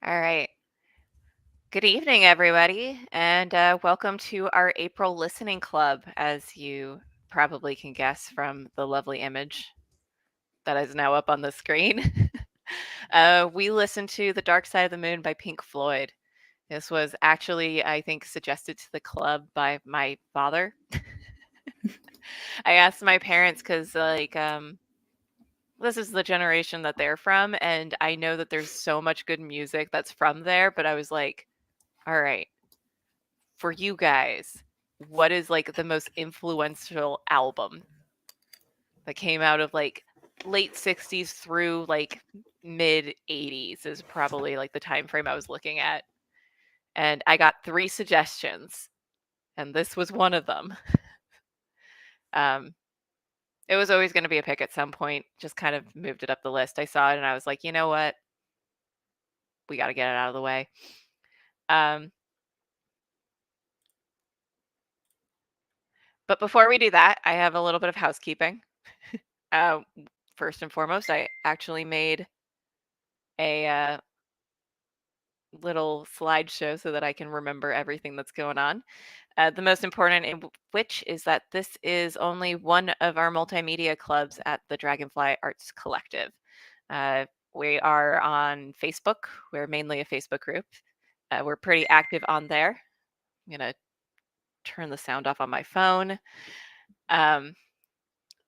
All right. Good evening, everybody, and welcome to our April Listening Club. As you probably can guess from the lovely image that is now up on the screen, we listened to The Dark Side of the Moon by Pink Floyd. This was actually, I think, suggested to the club by my father. I asked my parents because, this is the generation that they're from, and I know that there's so much good music that's from there, but I was like, all right, for you guys, what is like the most influential album that came out of like late 60s through like mid 80s is probably like the time frame I was looking at. And I got 3 suggestions, and this was one of them. Um, it was always going to be a pick at some point, just kind of moved it up the list. I saw it and I was like, you know what? We got to get it out of the way. Um, but before we do that, I have a little bit of housekeeping. Uh, First and foremost, I actually made a little slideshow so that I can remember everything that's going on. The most important in which is that this is only one of our multimedia clubs at the Dragonfly Arts Collective. We are on Facebook. We're mainly a Facebook group. We're pretty active on there. I'm going to turn the sound off on my phone. And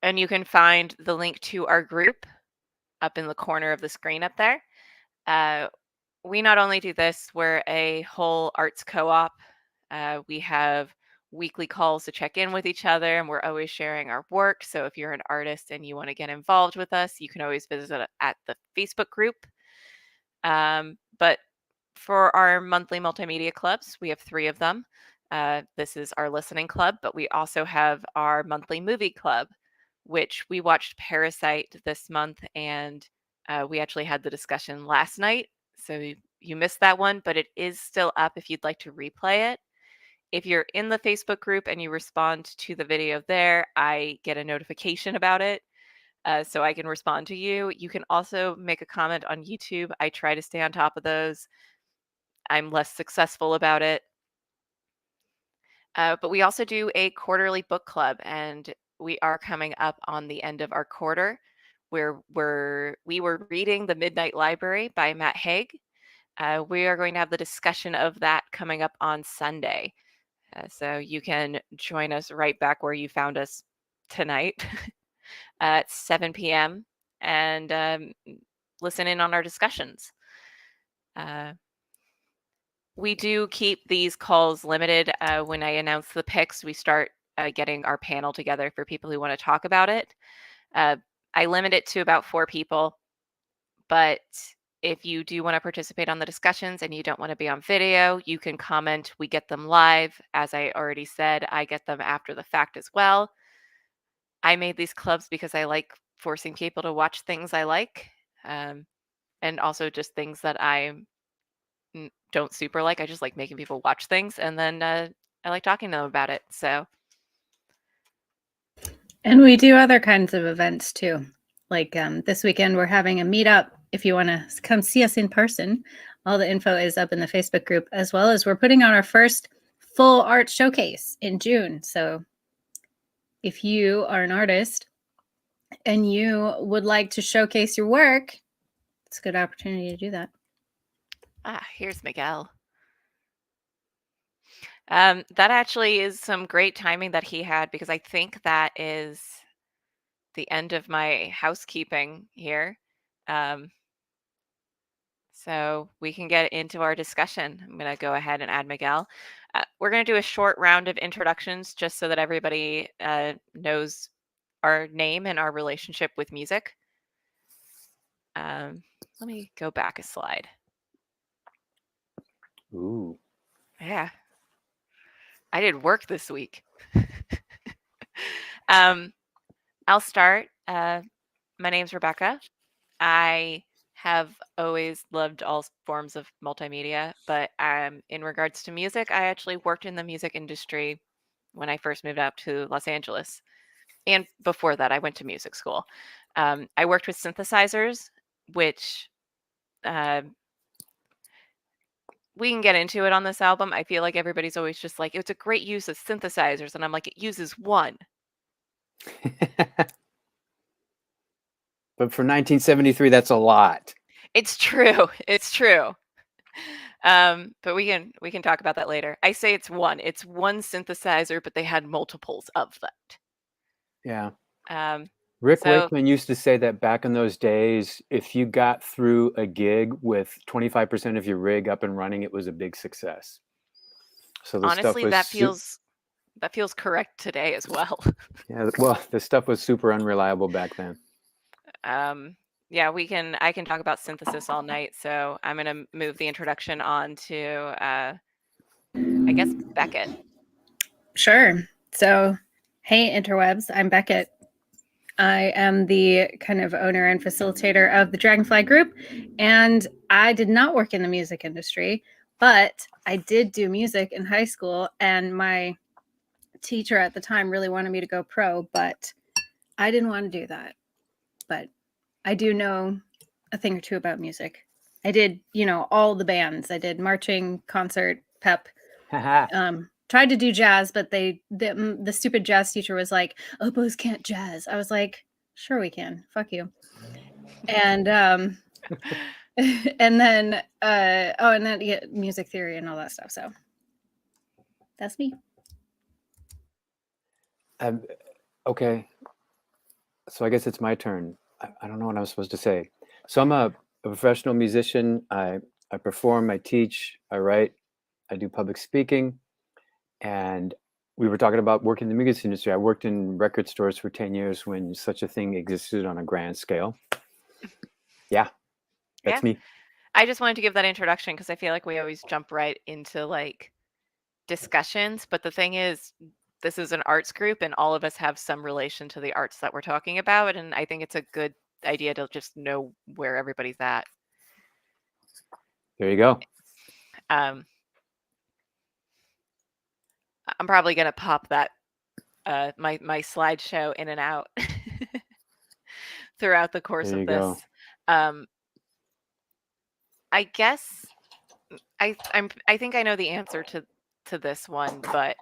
you can find the link to our group up in the corner of the screen up there. We not only do this, we're a whole arts co-op. We have weekly calls to check in with each other, and we're always sharing our work. So if you're an artist and you want to get involved with us, you can always visit at the Facebook group. But for our monthly multimedia clubs, we have 3 of them. This is our listening club, but we also have our monthly movie club, which we watched Parasite this month, and we actually had the discussion last night. So you missed that one, but it is still up if you'd like to replay it. If you're in the Facebook group and you respond to the video there, I get a notification about it. So I can respond to you. You can also make a comment on YouTube. I try to stay on top of those. I'm less successful about it. But we also do a quarterly book club, and we are coming up on the end of our quarter where we were reading The Midnight Library by Matt Haig. We are going to have the discussion of that coming up on Sunday. So you can join us right back where you found us tonight at 7 p.m. and listen in on our discussions. We do keep these calls limited. When I announce the picks, we start getting our panel together for people who want to talk about it. I limit it to about 4 people, but if you do want to participate on the discussions and you don't want to be on video, you can comment. We get them live. As I already said, I get them after the fact as well. I made these clubs because I like forcing people to watch things I like, and also just things that I don't super like. I just like making people watch things, and then I like talking to them about it. So, and we do other kinds of events too. Like this weekend, we're having a meetup. If you want to come see us in person, all the info is up in the Facebook group, as well as we're putting on our first full art showcase in June. So if you are an artist and you would like to showcase your work, it's a good opportunity to do that. Here's Miguel. That actually is some great timing that he had, because I think that is the end of my housekeeping here. So we can get into our discussion. I'm going to go ahead and add Miguel. We're going to do a short round of introductions just so that everybody knows our name and our relationship with music. Let me go back a slide. Ooh. Yeah. I did work this week. I'll start. My name's Rebecca. I have always loved all forms of multimedia, but in regards to music, I actually worked in the music industry when I first moved up to Los Angeles. And before that, I went to music school. I worked with synthesizers, which we can get into it on this album. I feel like everybody's always just like, it's a great use of synthesizers, and I'm like, it uses one. But for 1973, that's a lot. It's true. It's true. But we can talk about that later. I say it's one. It's one synthesizer, but they had multiples of that. Yeah. Um, Rick so Wakeman used to say that back in those days, if you got through a gig with 25% of your rig up and running, it was a big success. So the stuff honestly, was that feels correct today as well. yeah, well, the stuff was super unreliable back then. Yeah, I can talk about synthesis all night, so I'm gonna move the introduction on to I guess Beckett. Sure. So, hey, interwebs, I'm Beckett. I am the kind of owner and facilitator of the Dragonfly Group, and I did not work in the music industry, but I did do music in high school, and my teacher at the time really wanted me to go pro, but I didn't want to do that. But I do know a thing or two about music. I did, all the bands. I did marching, concert, pep. Tried to do jazz, but the stupid jazz teacher was like, "Oboes can't jazz." I was like, "Sure we can. Fuck you." And and then music theory and all that stuff. So that's me. Okay. So I guess it's my turn. I don't know what I'm supposed to say. So I'm a professional musician. I perform, I teach, I write, I do public speaking. And we were talking about working in the music industry. I worked in record stores for 10 years when such a thing existed on a grand scale. Yeah, that's me. I just wanted to give that introduction because I feel like we always jump right into like discussions. But the thing is, this is an arts group, and all of us have some relation to the arts that we're talking about. And I think it's a good idea to just know where everybody's at. There you go. I'm probably gonna pop that my slideshow in and out throughout the course There of you this. go. I guess I think I know the answer to this one, but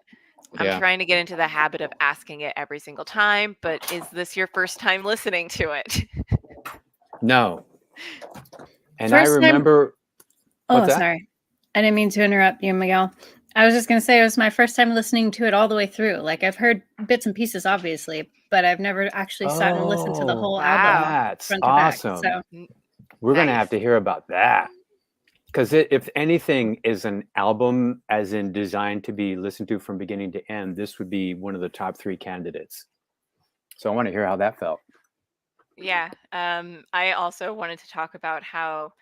I'm trying to get into the habit of asking it every single time. But is this your first time listening to it? No. And First I time- remember. Oh, sorry. I didn't mean to interrupt you, Miguel. I was just going to say it was my first time listening to it all the way through. Like I've heard bits and pieces, obviously, but I've never actually sat and listened to the whole album That's front to back. awesome. So We're going to have to hear about that. Because if anything is an album as in designed to be listened to from beginning to end, this would be one of the top 3 candidates. So I want to hear how that felt. Yeah. I also wanted to talk about how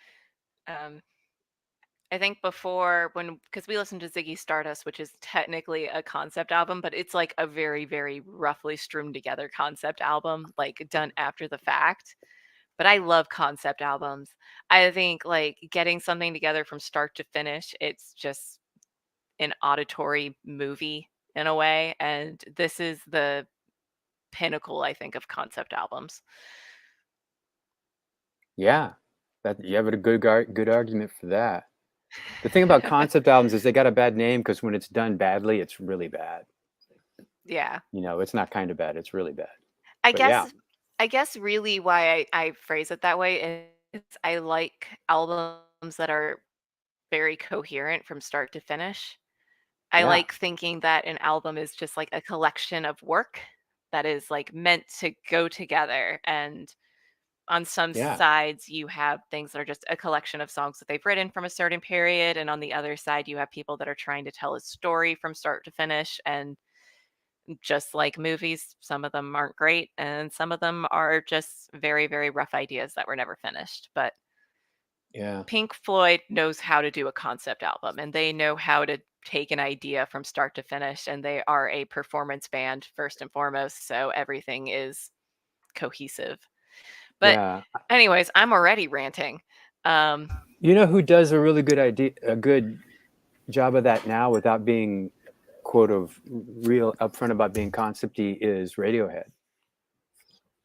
I think before because we listened to Ziggy Stardust, which is technically a concept album, but it's like a very, very roughly strewn together concept album, like done after the fact. But I love concept albums. I think like getting something together from start to finish, it's just an auditory movie in a way. And this is the pinnacle, I think, of concept albums. Yeah, you have a good argument for that. The thing about concept albums is they got a bad name because when it's done badly, it's really bad. Yeah. It's not kind of bad. It's really bad. I guess really why I phrase it that way is I like albums that are very coherent from start to finish. I like thinking that an album is just like a collection of work that is like meant to go together. And on some sides, you have things that are just a collection of songs that they've written from a certain period. And on the other side, you have people that are trying to tell a story from start to finish. And just like movies, some of them aren't great and some of them are just very, very rough ideas that were never finished. But Pink Floyd knows how to do a concept album, and they know how to take an idea from start to finish, and they are a performance band first and foremost, so everything is cohesive. But anyways, I'm already ranting. You know who does a really good job of that now without being quote of real upfront about being concepty is Radiohead.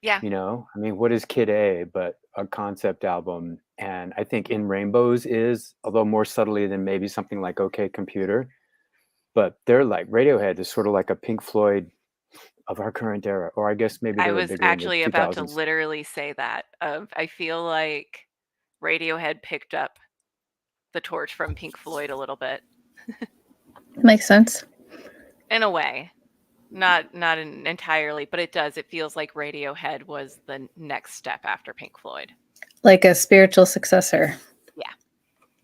Yeah. You know, I mean, what is Kid A but a concept album? And I think In Rainbows is, although more subtly than maybe something like OK Computer, but they're like Radiohead is sort of like a Pink Floyd of our current era, or I guess maybe they I were was bigger in the actually about to 2000s. literally say that. I feel like Radiohead picked up the torch from Pink Floyd a little bit, Makes sense. in a way. Not entirely, but it does. It feels like Radiohead was the next step after Pink Floyd. Like a spiritual successor. Yeah.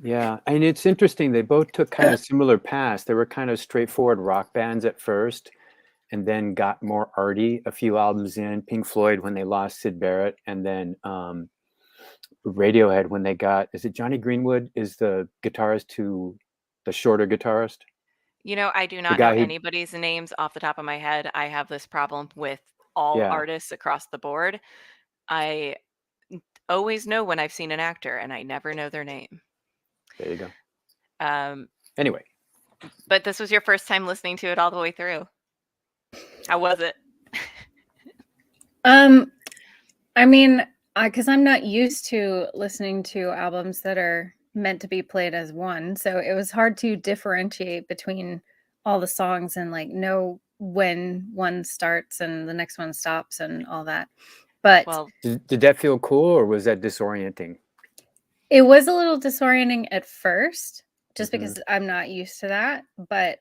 Yeah, and it's interesting. They both took kind of similar paths. They were kind of straightforward rock bands at first, and then got more arty a few albums in. Pink Floyd when they lost Sid Barrett, and then Radiohead when they got, is it Johnny Greenwood is the guitarist to the shorter guitarist? You know, I do The not know guy who, anybody's names off the top of my head. I have this problem with all yeah, artists across the board. I always know when I've seen an actor and I never know their name. there you go. Um, Anyway, but this was your first time listening to it all the way through. How was it? I mean, because I'm not used to listening to albums that are meant to be played as one, so it was hard to differentiate between all the songs and like know when one starts and the next one stops and all that. But Well, did that feel cool or was that disorienting? it was a little disorienting at first, just Mhm. because I'm not used to that. But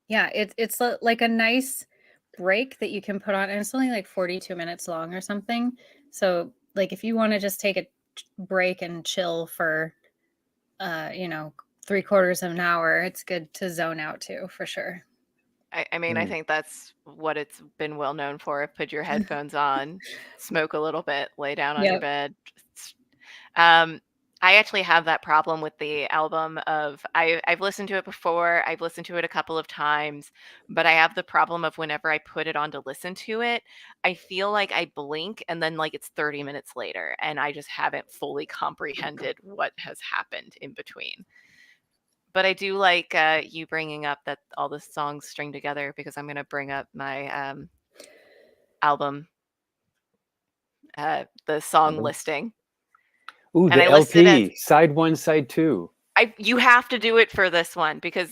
yeah, it's like a nice break that you can put on, and it's only like 42 minutes long or something. So like if you want to just take a break and chill for you know, 3/4 of an hour, it's good to zone out to for sure. I mean, I Mm. think that's what it's been well known for. Put your headphones on, smoke a little bit, lay down on your Yep. bed. Um, I actually have that problem with the album of I've listened to it before, I've listened to it a couple of times, but I have the problem of whenever I put it on to listen to it, I feel like I blink and then like it's 30 minutes later and I just haven't fully comprehended what has happened in between. But I do like you bringing up that all the songs string together because I'm going to bring up my album, the song Album. listing, Ooh, and the I listed as LP, side one, side two. you have to do it for this one because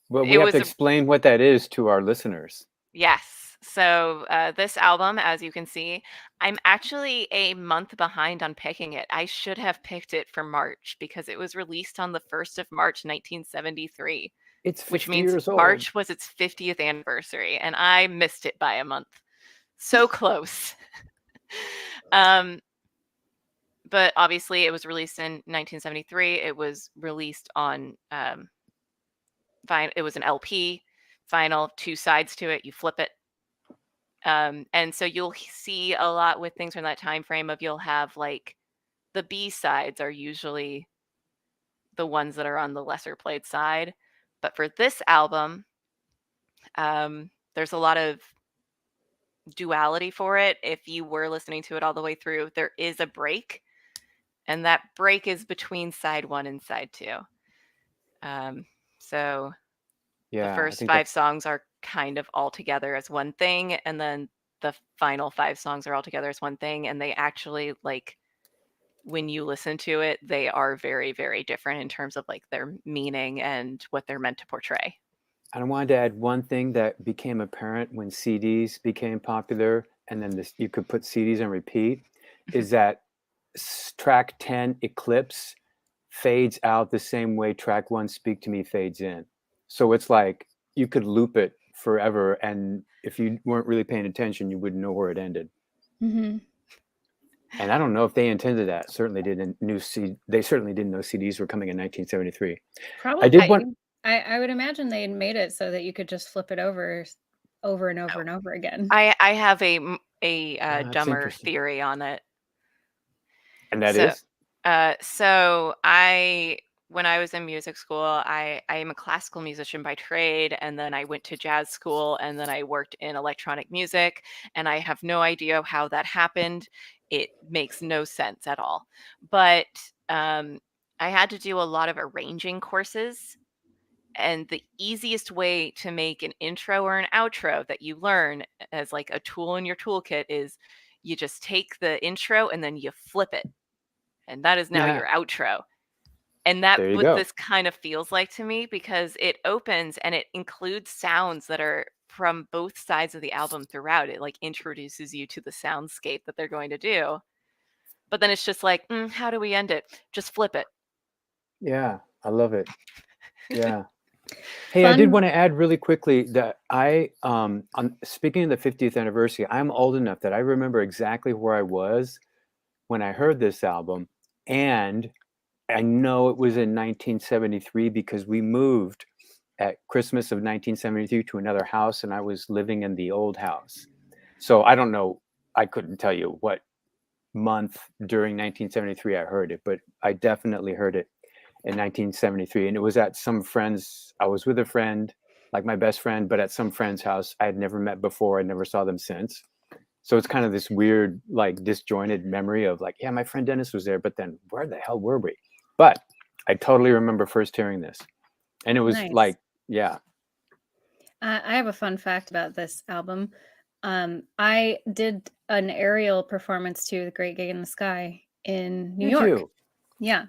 Well, we it have to was explain what that is to our listeners. yes. So this album, as you can see, I'm actually a month behind on picking it. I should have picked it for March because it was released on the 1st of March, 1973, It's which 50 means years old. March was its 50th anniversary, and I missed it by a month. So close. um, but obviously, it was released in 1973. It was released on it was an LP, vinyl, two sides to it. You flip it. And so you'll see a lot with things from that time frame of you'll have like the B sides are usually the ones that are on the lesser played side. But for this album, there's a lot of duality for it. If you were listening to it all the way through, there is a break, and that break is between side one and side two. So the Yeah, I first think five that's, songs are kind of all together as one thing, and then the final five songs are all together as one thing, and they actually like when you listen to it, they are very, very different in terms of like their meaning and what they're meant to portray. I wanted to add one thing that became apparent when CDs became popular, and then this you could put CDs on repeat, is that track 10 Eclipse fades out the same way track 1 Speak to Me fades in. So it's like you could loop it forever, and if you weren't really paying attention, you wouldn't know where it ended. Mm-hmm. And I don't know if they intended that. They certainly didn't know CDs were coming in 1973. I did Probably. want I would imagine they had made it so that you could just flip it over and over and over again. I have that's dumber interesting. theory on it. And that So, is? so I when I was in music school, I am a classical musician by trade, and then I went to jazz school, and then I worked in electronic music, and I have no idea how that happened. It makes no sense at all. But I had to do a lot of arranging courses, And the easiest way to make an intro or an outro that you learn as like a tool in your toolkit is you just take the intro and then you flip it. And that is now Yeah. your outro. And that There you what go. this kind of feels like to me, because it opens and it includes sounds that are from both sides of the album throughout. It like introduces you to the soundscape that they're going to do. But then it's just like, how do we end it? Just flip it. Yeah, I love it. Yeah. Hey, I did Fun. want to add really quickly that on speaking of the 50th anniversary, I'm old enough that I remember exactly where I was when I heard this album, and I know it was in 1973 because we moved at Christmas of 1973 to another house, and I was living in the old house. So I don't know, I couldn't tell you what month during 1973 I heard it, but I definitely heard it in 1973. And it was at some friend's, I was with a friend, like my best friend, but at some friend's house I had never met before. I never saw them since. So it's kind of this weird, like disjointed memory of like, yeah, my friend Dennis was there, but then where the hell were we? But I totally remember first hearing this. And it was Nice. like, yeah. I have a fun fact about this album. I did an aerial performance to The Great Gig in the Sky in New Did York. you? Yeah.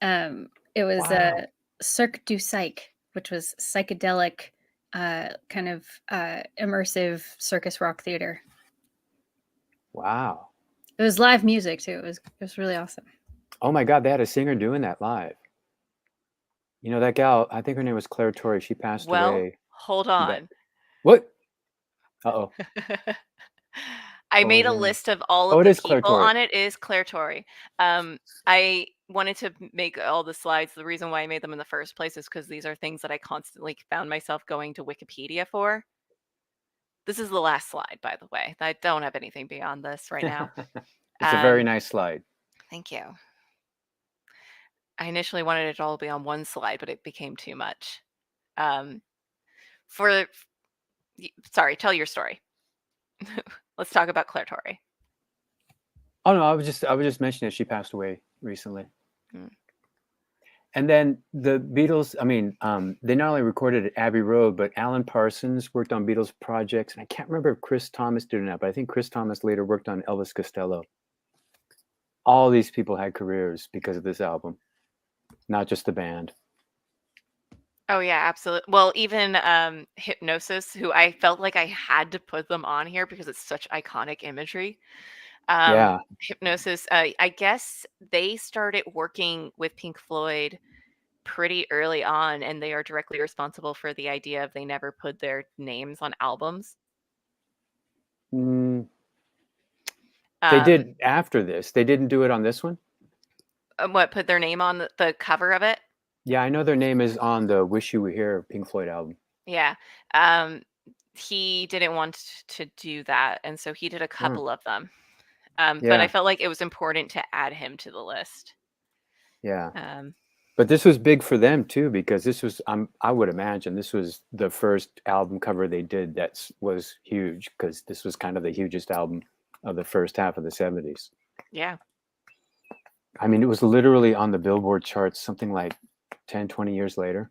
It was Wow. Cirque du Psych, which was psychedelic, kind of immersive circus rock theater. Wow. It was live music too. It was really awesome. Oh my God, they had a singer doing that live. You know, that gal, I think her name was Claire Torrey. She passed Well, away. hold That on. what? Uh-oh. I What made was a her name? list of all Oh, of it the is Claire people Torrey. on it. Is Claire Torrey. I wanted to make all the slides. The reason why I made them in the first place is because these are things that I constantly found myself going to Wikipedia for. This is the last slide, by the way. I don't have anything beyond this right now. It's a very Um, nice slide. Thank you. I initially wanted it all to be on one slide, but it became too much. For sorry, tell your story. Let's talk about Claire Torrey. Oh no, I was just mentioning that she passed away recently. Hmm. And then the Beatles, I mean, they not only recorded at Abbey Road, but Alan Parsons worked on Beatles projects. And I can't remember if Chris Thomas did or not, but I think Chris Thomas later worked on Elvis Costello. All these people had careers because of this album, not just the band. Oh yeah, absolutely. Well, even Hypnosis, who I felt like I had to put them on here because it's such iconic imagery. Yeah. Hypnosis, I guess they started working with Pink Floyd pretty early on, and they are directly responsible for the idea of they never put their names on albums. They Um, did after this. They didn't do it on this one? what, put their name on the cover of it? Yeah, I know their name is on the Wish You Were Here Pink Floyd album. Yeah. He didn't want to do that, and so he did a couple of them. But I Yeah, felt like it was important to add him to the list. yeah. Um, But this was big for them too, because this was, I would imagine this was the first album cover they did that was huge, because this was kind of the hugest album of the first half of the 70s. yeah. I mean, it was literally on the Billboard charts something like 10, 20 years later,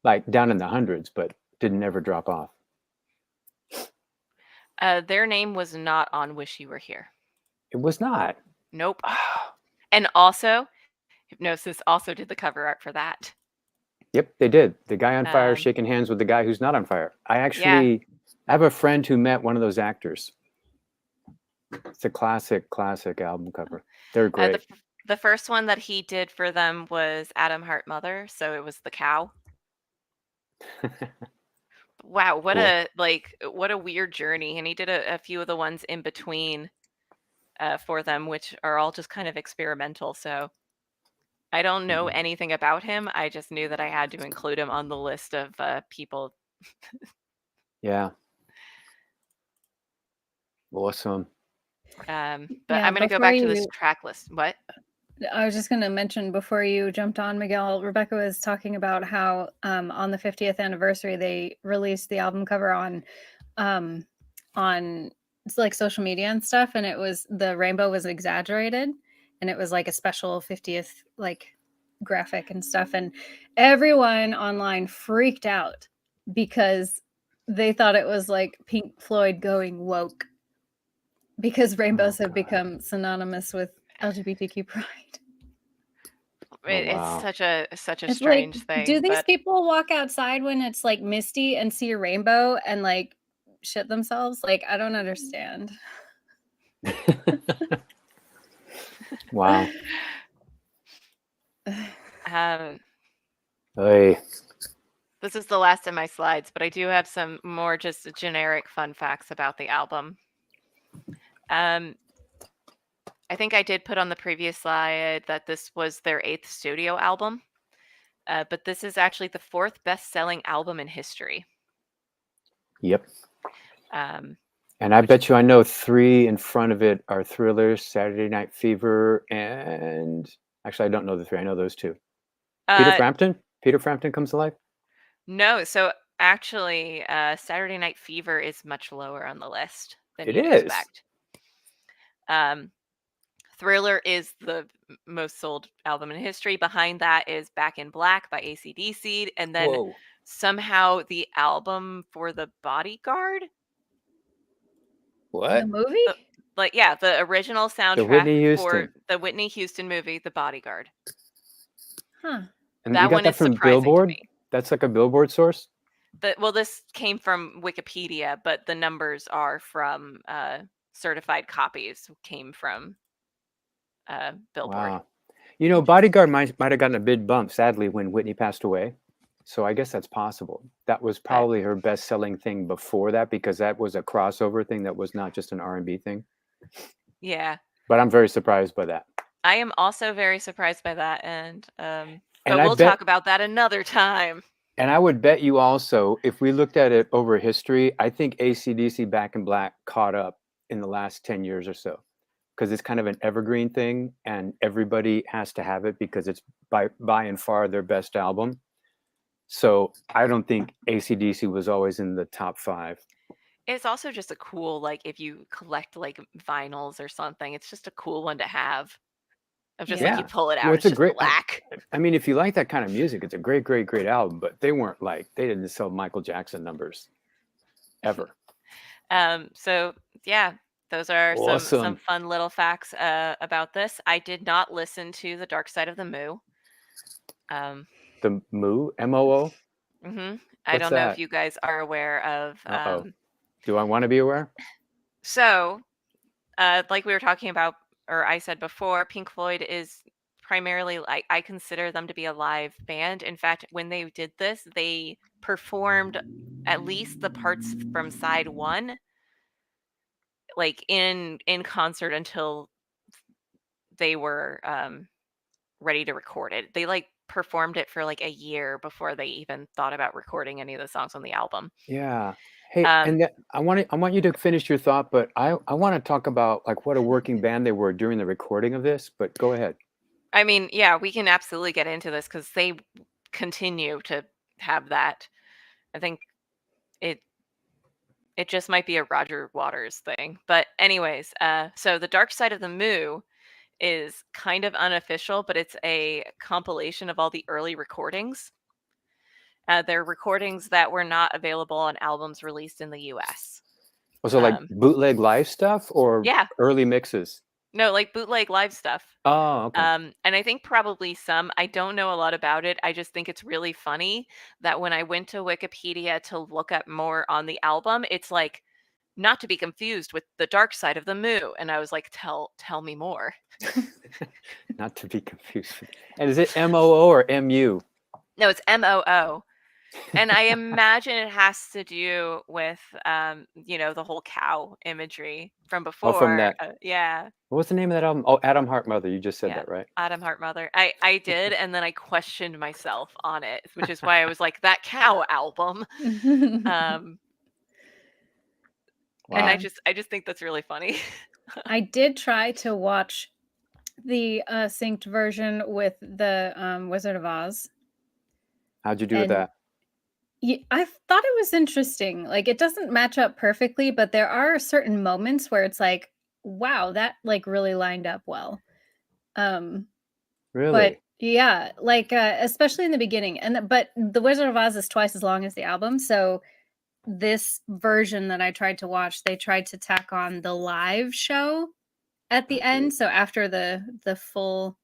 like down in the hundreds, but didn't ever drop off. Their name was not on Wish You Were Here. It was not. Nope. And also, Hypnosis also did the cover art for that. Yep, they did. The guy on fire Um, shaking hands with the guy who's not on fire. I Yeah. have a friend who met one of those actors. It's a classic album cover. They're great. The first one that he did for them was Adam Hart Mother, so it was the cow. Wow, what Cool. what a weird journey. And he did a few of the ones in between for them, which are all just kind of experimental. So I don't know Mhm. anything about him. I just knew that I had to include him on the list of people. Yeah. Awesome. But I'm Yeah, going to go before back to this you, track list. What? I was just going to mention before you jumped on, Miguel, Rebecca was talking about how on the 50th anniversary they released the album cover on it's like social media and stuff, and it was the rainbow was exaggerated, and it was like a special 50th like graphic and stuff, and everyone online freaked out because they thought it was like Pink Floyd going woke because rainbows have God. become synonymous with LGBTQ pride. It's wow. such a It's strange like, do thing, these but people walk outside when it's like misty and see a rainbow and like shit themselves? Like, I don't understand. Wow. um, Hey. this is the last of my slides, but I do have some more just generic fun facts about the album. I think I did put on the previous slide that this was their 8th studio album, but this is actually the 4th best-selling album in history. Yep. Um, And I bet you I know 3 in front of it are Thriller, Saturday Night Fever, and actually I don't know the 3. I know those 2. Peter uh, Frampton? Peter Frampton Comes Alive? no, so actually, Saturday Night Fever is much lower on the list than It you'd is. expect. Thriller is the most sold album in history. Behind that is Back in Black by AC/DC, and then Whoa. somehow the album for The Bodyguard, The What? movie? like the original soundtrack Whitney for Houston. the Whitney Houston movie, The Bodyguard. Huh. And That you got one that is from surprising to Billboard? me. That's like a Billboard source? Well, this came from Wikipedia, but the numbers are from certified copies came from Billboard. Wow. You know, Bodyguard might have gotten a big bump, sadly, when Whitney passed away. So I guess that's possible. That was probably her best-selling thing before that, because that was a crossover thing that was not just an R&B thing. Yeah. But I'm very surprised by that. I am also very surprised by that, and but I we'll bet, talk about that another time. and I would bet you also, if we looked at it over history, I think AC/DC Back in Black caught up in the last 10 years or so, because it's kind of an evergreen thing and everybody has to have it because it's by and far their best album. So I don't think AC/DC was always in the top 5. It's also just a cool, like, if you collect like vinyls or something, it's just a cool one to have. Of just like you Yeah. pull it out, Well, it's it's a just great, black. I mean, if you like that kind of music, it's a great, great, great album, but they weren't like, they didn't sell Michael Jackson numbers ever. So yeah, those are some Awesome. fun little facts about this. I did not listen to The Dark Side of the Moo. The Moo, MOO? I don't know if that? you guys are aware of. Uh-oh. Do I want to be aware? So, like we were talking about, or I said before, Pink Floyd is primarily, I consider them to be a live band. In fact, when they did this, they performed at least the parts from side 1 like in concert until they were ready to record it. They like performed it for like a year before they even thought about recording any of the songs on the album. Yeah. Hey, Um, and I want you to finish your thought, but I want to talk about like what a working band they were during the recording of this, but go ahead. I mean, yeah, we can absolutely get into this because they continue to have that. I think it just might be a Roger Waters thing. But anyways, so The Dark Side of the Moo is kind of unofficial, but it's a compilation of all the early recordings. They're recordings that were not available on albums released in the US. Was it like bootleg live stuff or Yeah. early mixes? No, like bootleg live stuff. Oh, okay. And I think probably some. I don't know a lot about it. I just think it's really funny that when I went to Wikipedia to look up more on the album, it's like not to be confused with The Dark Side of the Moo, and I was like, tell me more. Not to be confused. And is it MOO or MU? No, it's MOO. And I imagine it has to do with the whole cow imagery from before. Oh, from that. Yeah. What was the name of that album? Oh, Adam Hart Mother. You just said Yeah, that, right? Adam Hart Mother. I did, and then I questioned myself on it, which is why I was like, that cow album. Wow. And I just think that's really funny. I did try to watch the synced version with the Wizard of Oz. How'd you do with that? Yeah, I thought it was interesting. Like, it doesn't match up perfectly, but there are certain moments where it's like, wow, that like really lined up well. Really? But Yeah, like especially in the beginning. But The Wizard of Oz is twice as long as the album, so this version that I tried to watch, they tried to tack on the live show at the Okay. end. So after the full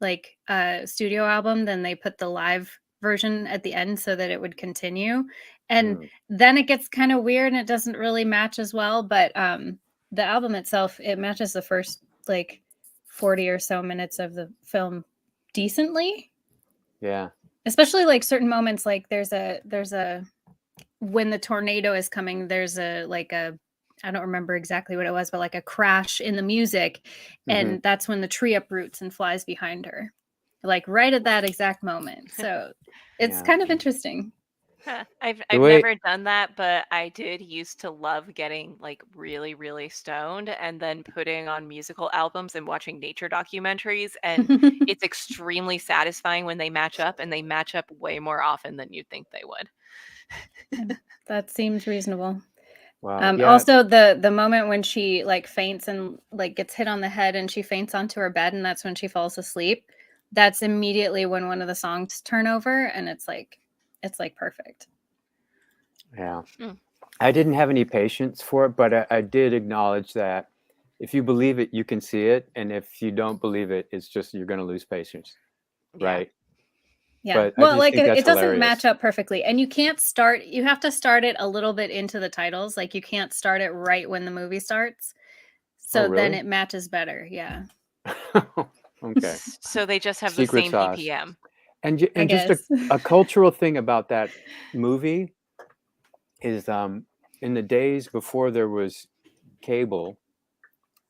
like studio album, then they put the live version at the end so that it would continue. And Mm. then it gets kind of weird and it doesn't really match as well, but the album itself, it matches the first like 40 or so minutes of the film decently. Yeah. Especially like certain moments, like there's a when the tornado is coming, there's a like a I don't remember exactly what it was, but like a crash in the music, Hmm. and that's when the tree uproots and flies behind her, like right at that exact moment. So it's Yeah. kind of interesting. Huh. The I've way, never done that, but I did used to love getting like really, really stoned and then putting on musical albums and watching nature documentaries. And it's extremely satisfying when they match up, and they match up way more often than you'd think they would. That seems reasonable. wow. Yeah. Also, the moment when she like faints and like gets hit on the head and she faints onto her bed and that's when she falls asleep. That's immediately when one of the songs turn over, and it's like perfect. Yeah. Mm. I didn't have any patience for it, but I did acknowledge that if you believe it, you can see it. And if you don't believe it, it's just you're going to lose patience. Yeah. Right. Yeah. But I Well, just like think that's it doesn't match hilarious. up perfectly. And you have to start it a little bit into the titles. Like you can't start it right when the movie starts. Oh, So then really? it matches better. Yeah. Okay. So they just have the Secret same sauce. BPM. I And just guess. a cultural thing about that movie is in the days before there was cable,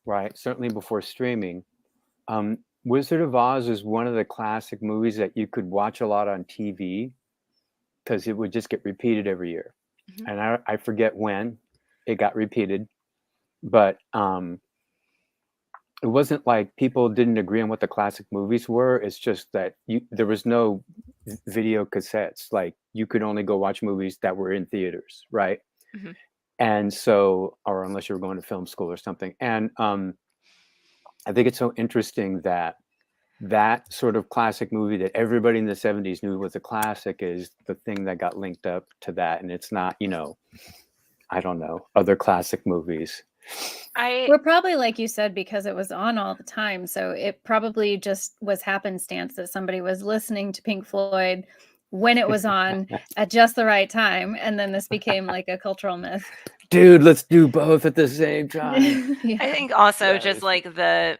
right? Certainly before streaming, Wizard of Oz is one of the classic movies that you could watch a lot on TV because it would just get repeated every year. Mhm. And I forget when it got repeated, but it wasn't like people didn't agree on what the classic movies were. It's just that there was no video cassettes. Like you could only go watch movies that were in theaters, right? Mhm. And so, or unless you were going to film school or something. And I think it's so interesting that that sort of classic movie that everybody in the 70s knew was a classic is the thing that got linked up to that. And it's not, I don't know, other classic movies. I We're probably like you said because it was on all the time. So it probably just was happenstance that somebody was listening to Pink Floyd when it was on at just the right time, and then this became like a cultural myth. Dude, let's do both at the same time. I Yeah. think also That just is like the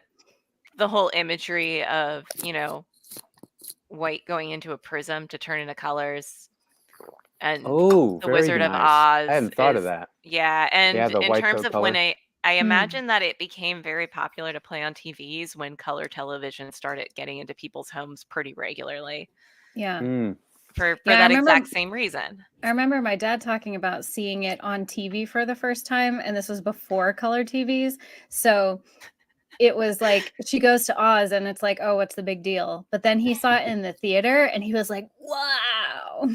whole imagery of, white going into a prism to turn into colors, and Oh, the very Wizard of nice. I Oz hadn't thought of is, that. yeah, Yeah, and the in white terms coat of when color. I Mm, imagine that it became very popular to play on TVs when color television started getting into people's homes pretty regularly yeah. Mm. for Yeah, that exact same reason. I remember my dad talking about seeing it on TV for the first time, and this was before color TVs. So it was like she goes to Oz and it's like, "Oh, what's the big deal?" But then he saw it in the theater and he was like, "Wow."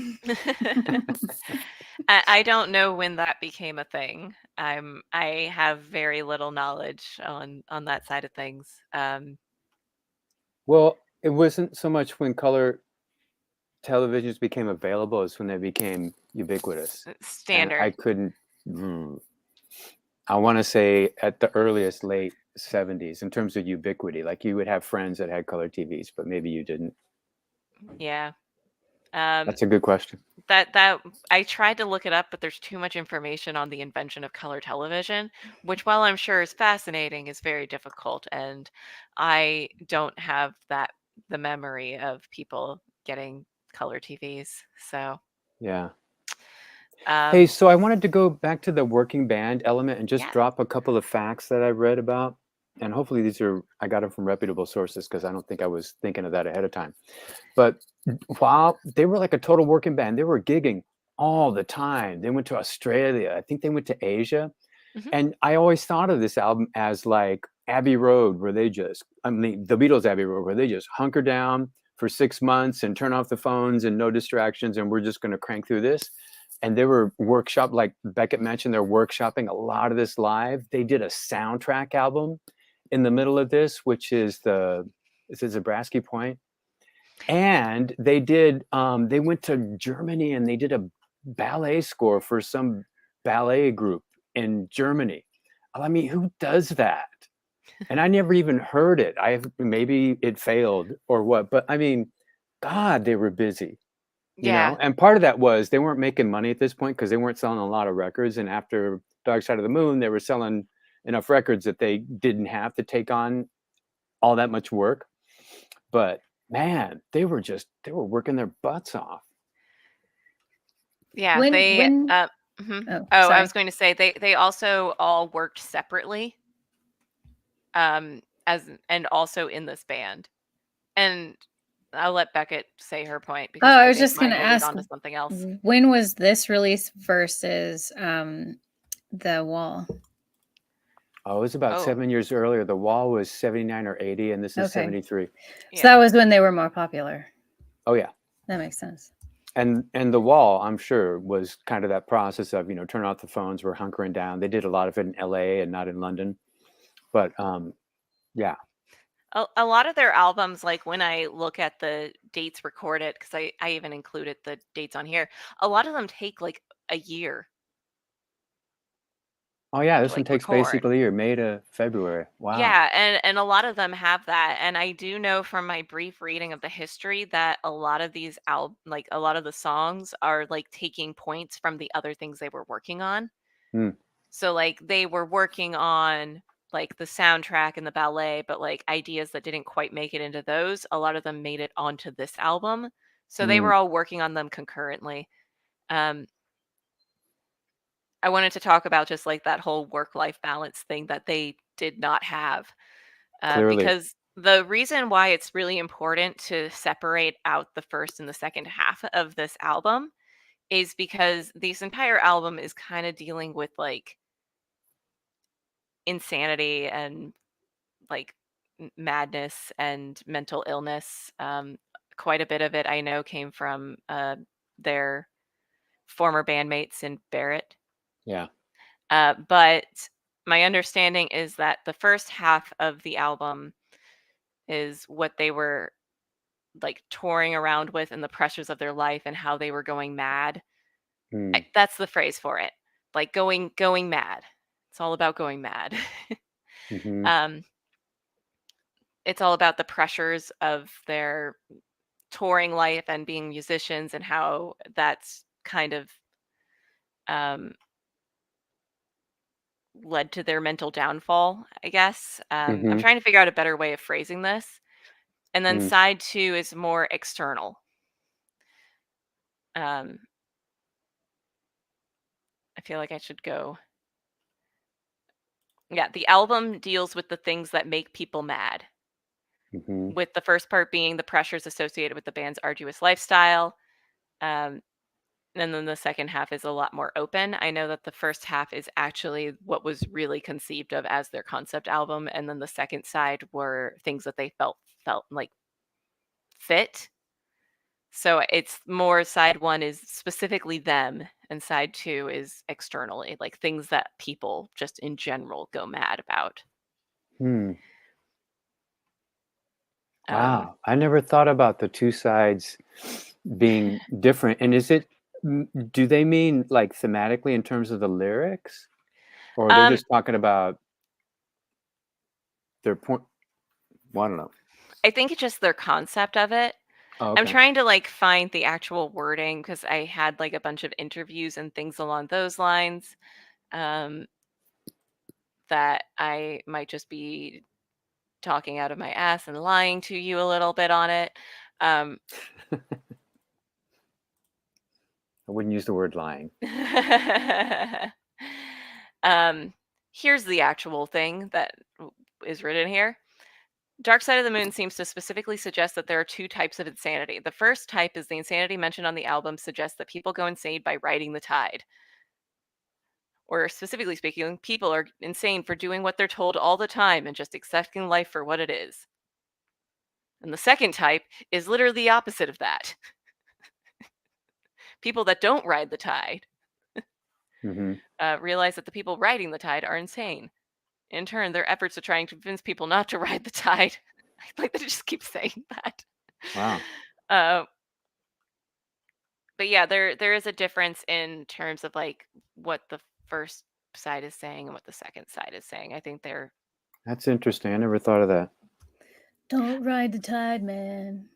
I don't know when that became a thing. I have very little knowledge on that side of things. Well, it wasn't so much when color televisions became available as when they became ubiquitous. And I Standard. couldn't, mm, I want to say at the earliest late 70s in terms of ubiquity. Like you would have friends that had color TVs, but maybe you didn't. Yeah. Um, That's a good question. that I tried to look it up, but there's too much information on the invention of color television, which while I'm sure is fascinating, is very difficult, and I don't have the memory of people getting color TVs. So, Yeah. Hey, um, so I wanted to go back to the working band element and just yeah. drop a couple of facts that I read about. And hopefully I got them from reputable sources because I don't think I was thinking of that ahead of time. But while they were like a total working band, they were gigging all the time. They went to Australia. I think they went to Asia. Mhm. And I always thought of this album as like Abbey Road, I mean, the Beatles' Abbey Road, where they just hunker down for 6 months and turn off the phones and no distractions. And we're just going to crank through this. And they were like Beckett mentioned, they're workshopping a lot of this live. They did a soundtrack album in the middle of this, which is Zabrowski Point. And they did. They went to Germany and they did a ballet score for some ballet group in Germany. I mean, who does that? And I never even heard it. Maybe it failed or what, but I mean, God, they were busy, you know? Yeah. And part of that was they weren't making money at this point because they weren't selling a lot of records. And after Dark Side of the Moon, they were selling enough records that they didn't have to take on all that much work. But man, they were working their butts off. Yeah, When they when mhm. oh, I was sorry. going to say they also all worked separately, and also in this band. And I'll let Beckett say her point Oh, because I I was think just gonna mine will lead ask, on to something else. when was this release versus The Wall? Oh, it was about Oh, 7 years earlier. The Wall was 79 or 80, and this is Okay. 73. So yeah. that was when they were more popular. Oh yeah. That makes sense. And The Wall, I'm sure, was kind of that process of, turn off the phones, we're hunkering down. They did a lot of it in LA and not in London. But yeah. A lot of their albums, like when I look at the dates recorded, because I even included the dates on here, a lot of them take like a year Oh yeah, to this one like takes record. basically a year, May to February. Wow. Yeah, and a lot of them have that. And I do know from my brief reading of the history that a lot of these like a lot of the songs are like taking points from the other things they were working on. Hmm. So like they were working on like the soundtrack and the ballet, but like ideas that didn't quite make it into those, a lot of them made it onto this album. So they Hmm. were all working on them concurrently. Um, I wanted to talk about just like that whole work-life balance thing that they did not have, Clearly. because the reason why it's really important to separate out the first and the second half of this album is because this entire album is kind of dealing with like insanity and like madness and mental illness. Quite a bit of it I know came from their former bandmates in Barrett. Yeah. But my understanding is that the first half of the album is what they were like touring around with and the pressures of their life and how they were going mad. Hmm. That's the phrase for it. Like going mad. It's all about going mad. Hmm. um, it's all about the pressures of their touring life and being musicians and how that's kind of um, led to their mental downfall, I guess. I'm Hmm. trying to figure out a better way of phrasing this. And then Hmm. side two is more external. Um, I feel like I should go. Yeah, the album deals with the things that make people mad, Hmm. with the first part being the pressures associated with the band's arduous lifestyle. Um, and then the second half is a lot more open. I know that the first half is actually what was really conceived of as their concept album, and then the second side were things that they felt like fit. So it's more side one is specifically them, and side two is externally, like things that people just in general go mad about. Hmm. Um, Wow. I never thought about the two sides being different. And do they mean like thematically in terms of the lyrics? Or they're um, just talking about their point? Well, I don't know. I think it's just their concept of it. Oh, I'm okay. trying to like find the actual wording because I had like a bunch of interviews and things along those lines, um, that I might just be talking out of my ass and lying to you a little bit on it. Um, I wouldn't use the word lying. um, here's the actual thing that is written here. Dark Side of the Moon seems to specifically suggest that there are two types of insanity. The first type is the insanity mentioned on the album suggests that people go insane by riding the tide. Or specifically speaking, people are insane for doing what they're told all the time and just accepting life for what it is. And the second type is literally the opposite of that. People that don't ride the tide Hmm. realize that the people riding the tide are insane. In turn, their efforts to try and convince people not to ride the tide. I like that it just keeps saying that. Wow. Uh, but yeah, there is a difference in terms of like what the first side is saying and what the second side is saying. I think they're That's interesting. I never thought of that. Don't ride the tide, man.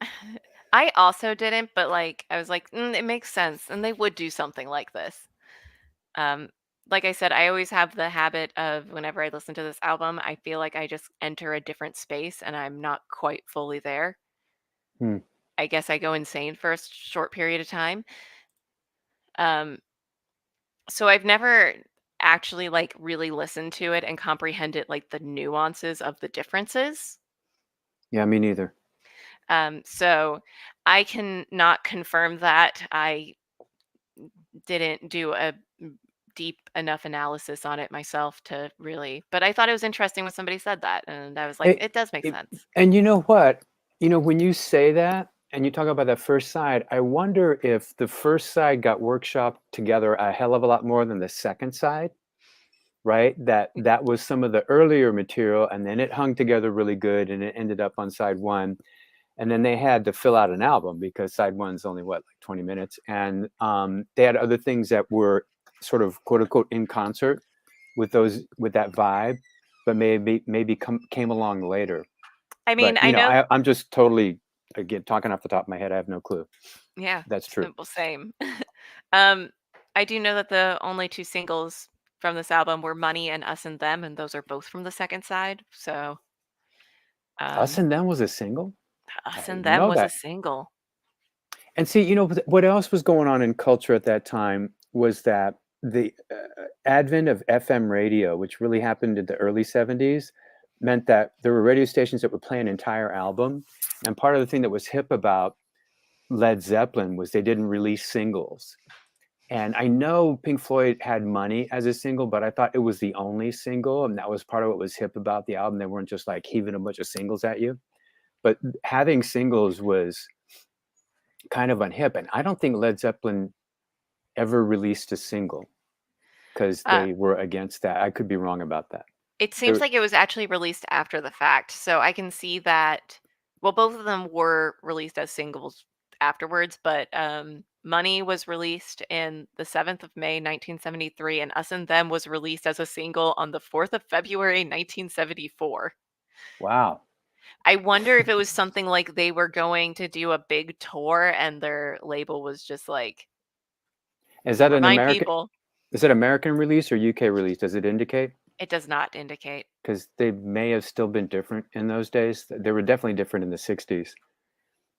I also didn't, but like I was like, it makes sense, and they would do something like this. Um, like I said, I always have the habit of whenever I listen to this album, I feel like I just enter a different space and I'm not quite fully there. Hmm. I guess I go insane for a short period of time. Um, so I've never actually like really listened to it and comprehended like the nuances of the differences. Yeah, me neither. So I can not confirm that. I didn't do a deep enough analysis on it myself to really, but I thought it was interesting when somebody said that, and I was like, It, it does make it, sense. and you know what? When you say that and you talk about that first side, I wonder if the first side got workshopped together a hell of a lot more than the second side, right? That was some of the earlier material, and then it hung together really good, and it ended up on side one. And then they had to fill out an album because side one's only what, like 20 minutes, and they had other things that were sort of quote unquote in concert with that vibe, but came along later. I mean, But I know, I'm just totally, again, talking off the top of my head. I have no clue. yeah, That's true. simple, same. um, I do know that the only two singles from this album were Money and Us and Them, and those are both from the second side. So, Us um, and Them was a single. I Us and didn't Them know was a that. single. And see, what else was going on in culture at that time was that the advent of FM radio, which really happened in the early 70s, meant that there were radio stations that would play an entire album. And part of the thing that was hip about Led Zeppelin was they didn't release singles. And I know Pink Floyd had Money as a single, but I thought it was the only single. And that was part of what was hip about the album. They weren't just like heaving a bunch of singles at you. But having singles was kind of unhip. And I don't think Led Zeppelin ever released a single because Uh, they were against that. I could be wrong about that. it seems There, like it was actually released after the fact, so I can see that. Well, both of them were released as singles afterwards, but Money was released in the 7th of May, 1973, and Us and Them was released as a single on the 4th of February, 1974. wow. I wonder if it was something like they were going to do a big tour and their label was just like, Is that an remind American? people. Is it American release or UK release? Does it indicate? It does not indicate. Because they may have still been different in those days. They were definitely different in the 60s.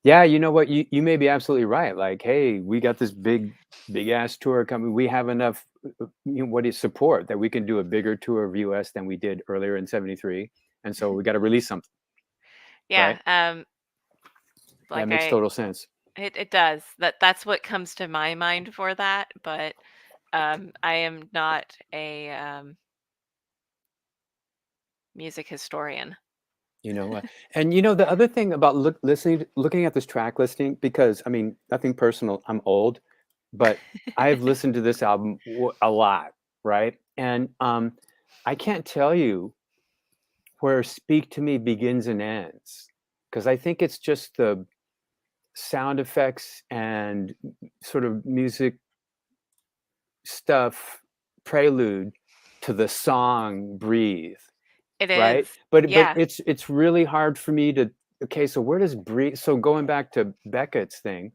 Yeah, you know what? You may be absolutely right. Like, hey, we got this big ass tour coming. We have enough what is support that we can do a bigger tour of US than we did earlier in 73. And so we got to release something, Yeah, right? That like makes total sense. it does. That's what comes to my mind for that, but I am not a music historian. You know what? And the other thing about looking at this track listing, because I mean, nothing personal, I'm old, but I've listened to this album a lot, right? And I can't tell you where Speak to Me begins and ends, because I think it's just the sound effects and sort of music stuff prelude to the song Breathe, It right? is. But Yeah. it's really hard for me to, okay, so where does Breathe, so going back to Beckett's thing,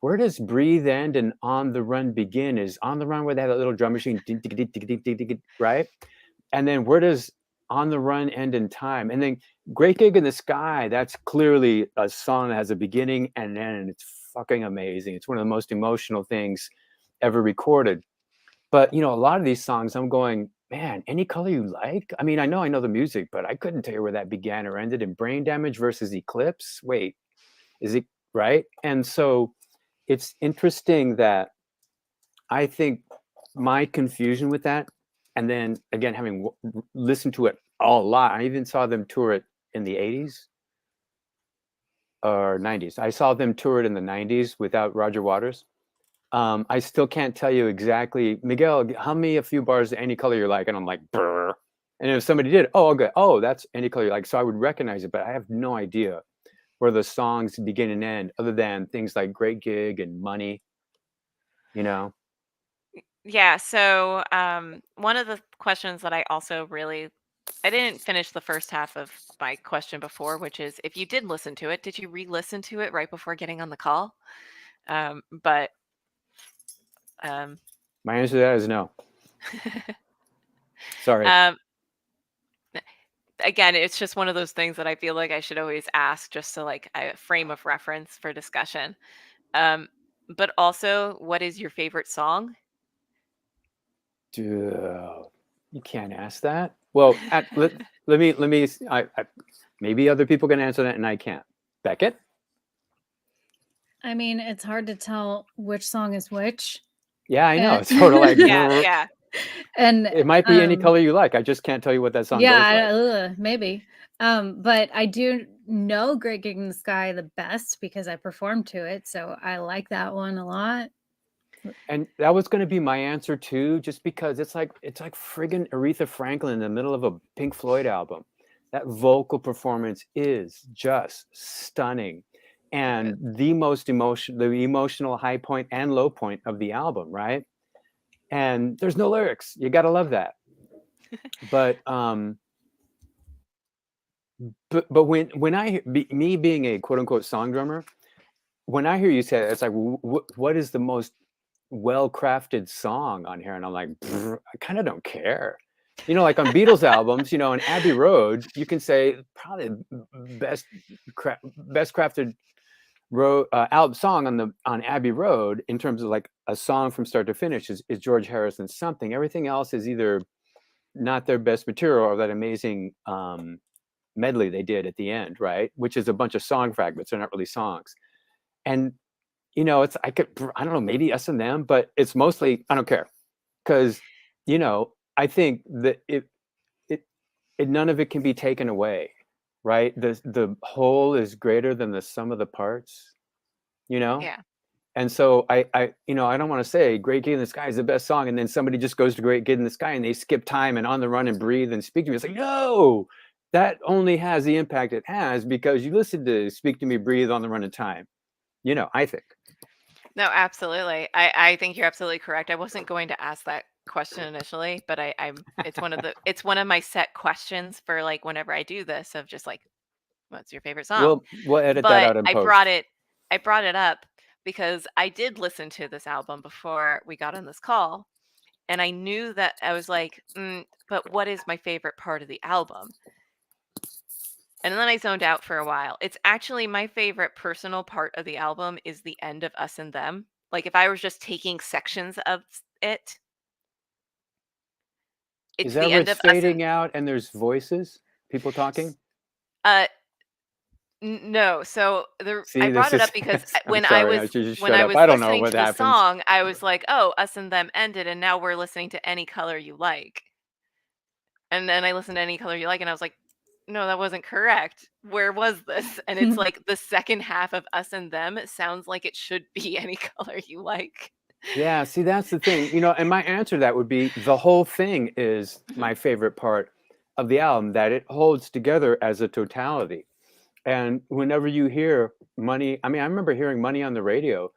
where does Breathe end and On the Run begin? Is On the Run where they had that little drum machine, right? And then where does On the Run end in time? And then Great Gig in the Sky, that's clearly a song that has a beginning and end. It's fucking amazing. It's one of the most emotional things ever recorded. But a lot of these songs, I'm going, man, Any Color You Like. I mean, I know the music, but I couldn't tell you where that began or ended. In Brain Damage versus Eclipse, wait, is it right? And so it's interesting that I think my confusion with that, and then again having listened to it a lot, I even saw them tour it in the 80s or 90s. I saw them tour it in the 90s without Roger Waters. I still can't tell you exactly, Miguel, hum me a few bars of Any Color You Like, and I'm like, brr. And if somebody did, oh, okay, oh, that's Any Color You Like, so I would recognize it, but I have no idea where the songs begin and end, other than things like Great Gig and Money, you know? Yeah, so one of the questions that I also really I didn't finish the first half of my question before, which is if you did listen to it, did you re-listen to it right before getting on the call? But um, My answer to that is no. Sorry. Again, it's just one of those things that I feel like I should always ask just to like a frame of reference for discussion. But also, what is your favorite song? Dude, you can't ask that. Well, let me. Maybe other people can answer that, and I can't. Beckett. I mean, it's hard to tell which song is which. Yeah, I know. And- It's sort of like Yeah. And it might be any color you like. I just can't tell you what that song goes like. maybe. But I do know Great Gig in the Sky the best because I performed to it, so I like that one a lot. And that was going to be my answer too, just because it's like friggin' Aretha Franklin in the middle of a Pink Floyd album. That vocal performance is just stunning, and the emotional high point and low point of the album, right? And there's no lyrics. You got to love that. But when me being a quote unquote song drummer, when I hear you say it, it's like, what is the most well-crafted song on here? And I'm like, I kind of don't care. You know, like on Beatles albums, you know, in Abbey Road, you can say probably best crafted album song on Abbey Road in terms of like a song from start to finish is George Harrison's Something. Everything else is either not their best material or that amazing medley they did at the end, right? Which is a bunch of song fragments. They're not really songs. And you know, I don't know, maybe us and them, but it's mostly I don't care, because you know I think that it none of it can be taken away, right? The whole is greater than the sum of the parts, you know. Yeah. And so I you know I don't want to say Great Gig in the Sky is the best song, and then somebody just goes to Great Gig in the Sky and they skip Time and On the Run and Breathe and Speak to Me. It's like, no, that only has the impact it has because you listen to Speak to Me, Breathe, On the Run and Time. You know, I think. No, absolutely. I think you're absolutely correct. I wasn't going to ask that question initially, but it's one of my set questions for like whenever I do this of just like, what's your favorite song? We'll edit that But out in I post. brought it up because I did listen to this album before we got on this call, and I knew that I was like, but what is my favorite part of the album? And then I zoned out for a while. It's actually my favorite personal part of the album is the end of Us and Them. Like if I was just taking sections of it, Is it's that the where end it's of Us and fading out and there's voices, people talking? No. So See, I brought this it up is. because I'm when sorry, I should just shut up. I was I don't know listening what to the happens. song, I was like, "Oh, Us and Them ended, and now we're listening to Any Color You Like." And then I listened to Any Color You Like, and I was like, "No, that wasn't correct. Where was this?" And it's like the second half of Us and Them sounds like it should be Any Color You Like. Yeah, see, that's the thing, you know. And my answer to that would be the whole thing is my favorite part of the album, that it holds together as a totality. And whenever you hear Money, I mean, I remember hearing Money on the radio,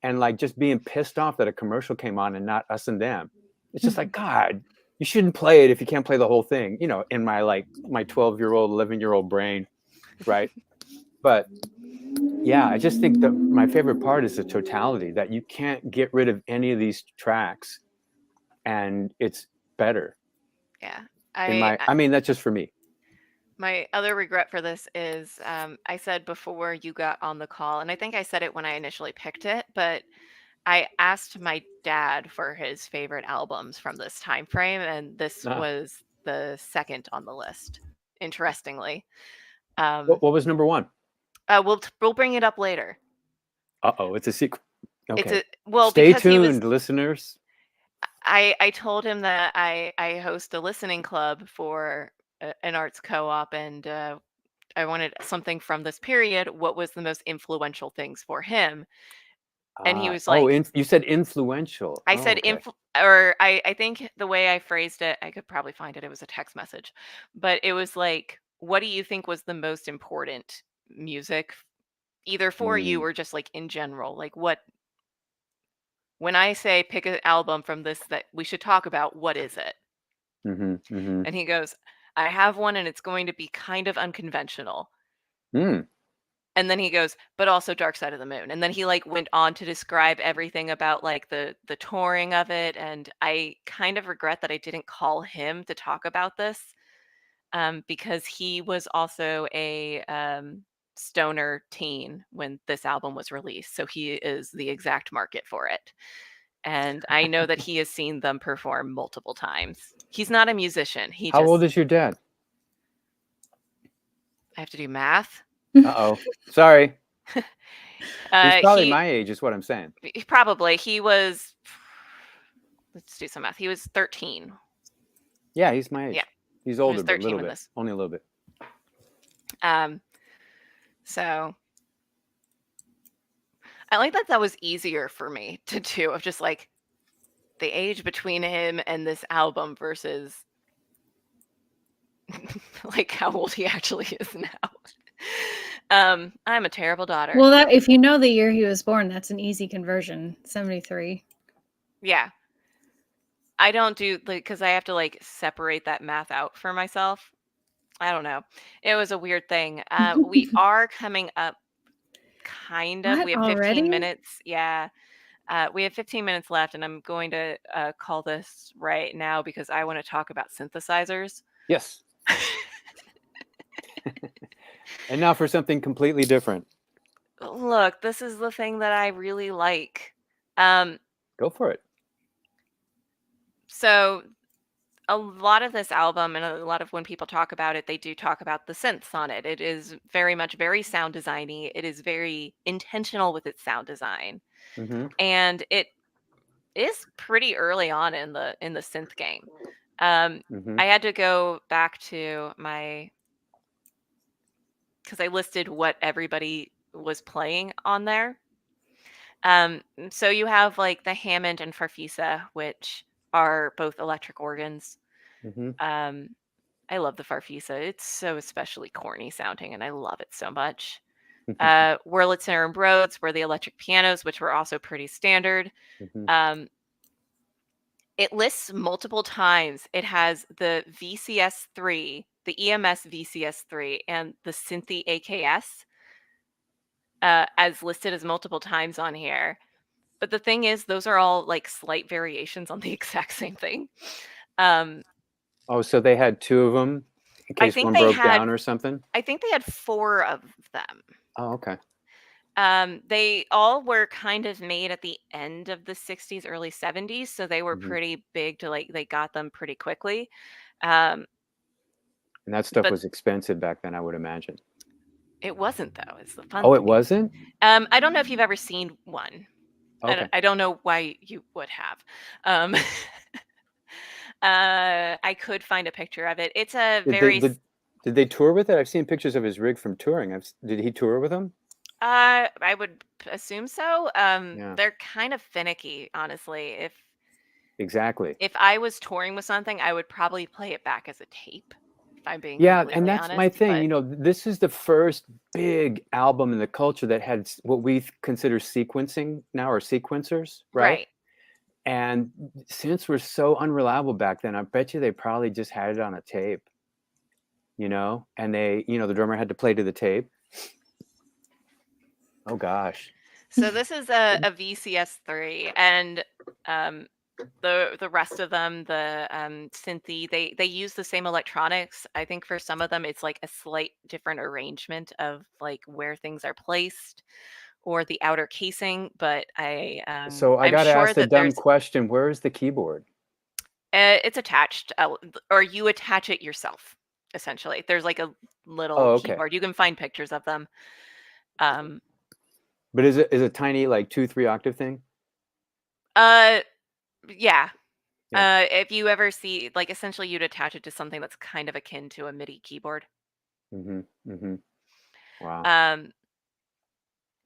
and like just being pissed off that a commercial came on and not Us and Them. It's just like, God, you shouldn't play it if you can't play the whole thing, you know, in my 12-year-old, 11-year-old brain, right? But yeah, I just think that my favorite part is the totality, that you can't get rid of any of these tracks and it's better. Yeah. I mean, that's just for me. My other regret for this is I said before you got on the call, and I think I said it when I initially picked it, but I asked my dad for his favorite albums from this time frame, and this was the second on the list. Interestingly, what was number one? We'll bring it up later. It's a secret. Okay. Stay tuned, listeners. I told him that I host a listening club for an arts co-op, and I wanted something from this period. What was the most influential things for him? And he was like, you said influential. I said, okay. I think the way I phrased it, I could probably find it. It was a text message, but it was like, what do you think was the most important music either for you Mm, or just like in general? Like what when I say pick an album from this that we should talk about, what is it? mhm, mhm. And he goes, I have one and it's going to be kind of unconventional. Mm. And then he goes, but also Dark Side of the Moon. And then he like went on to describe everything about like the touring of it. And I kind of regret that I didn't call him to talk about this, because he was also a stoner teen when this album was released. So he is the exact market for it. And I know that he has seen them perform multiple times. He's not a musician. He How old just, is your dad? I have to do math. Uh-oh. Sorry. He's probably He my age, is what I'm saying. probably, he was, let's do some math. He was 13. Yeah, he's my Yeah, age. He's he was older, but a 13 little when bit. this. Only a little bit. Um, so I like that that was easier for me to do, of just like the age between him and this album versus like how old he actually is now. I'm a terrible daughter. Well, that if you know the year he was born, that's an easy conversion. 73. Yeah. I don't do like because I have to like separate that math out for myself. I don't know. It was a weird thing. We are coming up kind of. What We have 15 already? minutes. Yeah. We have 15 minutes left, and I'm going to call this right now because I want to talk about synthesizers. Yes. And now for something completely different. Look, this is the thing that I really like. Um, Go for it. so a lot of this album and a lot of when people talk about it, they do talk about the synths on it. It is very much very sound designy. It is very intentional with its sound design. Mm-hmm. And it is pretty early on in the synth game. Mm-hmm. I had to go back to my because I listed what everybody was playing on there. So you have like the Hammond and Farfisa, which are both electric organs. Mm-hmm. Um, I love the Farfisa. It's so especially corny sounding, and I love it so much. Wurlitzer and Rhodes were the electric pianos, which were also pretty standard. Mm-hmm. Um, it lists multiple times. It has the VCS3, the EMS VCS3, and the Synthi AKS as listed as multiple times on here. But the thing is, those are all like slight variations on the exact same thing. Um, Oh, so they had two of them in I case think one they broke had down or something? I think they had 4 of them. Oh, okay. They all were kind of made at the end of the 60s, early 70s, so they were Mm-hmm. pretty big to like they got them pretty quickly. Um, And that stuff but was expensive back then, I would imagine. it wasn't though. It's the fun Oh, it thing. wasn't? I don't know if you've ever seen one. Okay. I don't know why you would have. Um, I could find a picture of it. It's a Did very did they tour with it? I've seen pictures of his rig from touring. Did he tour with them? I would assume so. Yeah, They're kind of finicky, honestly. exactly. If I was touring with something, I would probably play it back as a tape, if I'm being Yeah, and completely that's my honest. thing. But You know, this is the first big album in the culture that had what we consider sequencing now, or sequencers, right? right. And since we're so unreliable back then, I bet you they probably just had it on a tape, you know, and the drummer had to play to the tape. Oh gosh. So this is a VCS3, and the rest of them, the Synthi, they use the same electronics. I think for some of them, it's like a slight different arrangement of like where things are placed or the outer casing. But So I I'm got to sure ask the that dumb there's question, where is the keyboard? it's attached, or you attach it yourself. Essentially, there's like a little Oh, okay. keyboard. You can find pictures of them. But is it a tiny like 2-3 octave thing? Yeah. Yeah. If you ever see, like, essentially, you'd attach it to something that's kind of akin to a MIDI keyboard. Mm-hmm. Mm-hmm. Wow.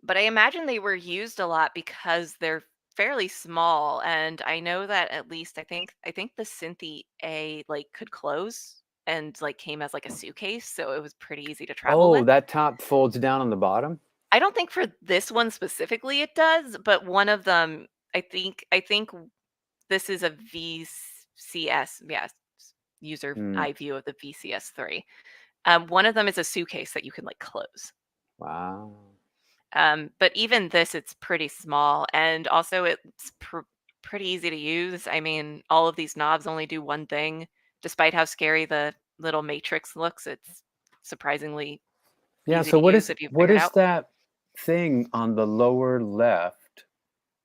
But I imagine they were used a lot because they're fairly small, and I know that at least I think the Synthi A like could close and like came as like a suitcase, so it was pretty easy to travel Oh, with. that top folds down on the bottom? I don't think for this one specifically it does, but one of them, I think this is a VCS, yes, user Hmm. eye view of the VCS3. One of them is a suitcase that you can like close. Wow. But even this, it's pretty small, and also it's pretty easy to use. I mean, all of these knobs only do one thing. Despite how scary the little matrix looks, it's surprisingly Yeah, easy so to use if you what figure it is out. that thing on the lower left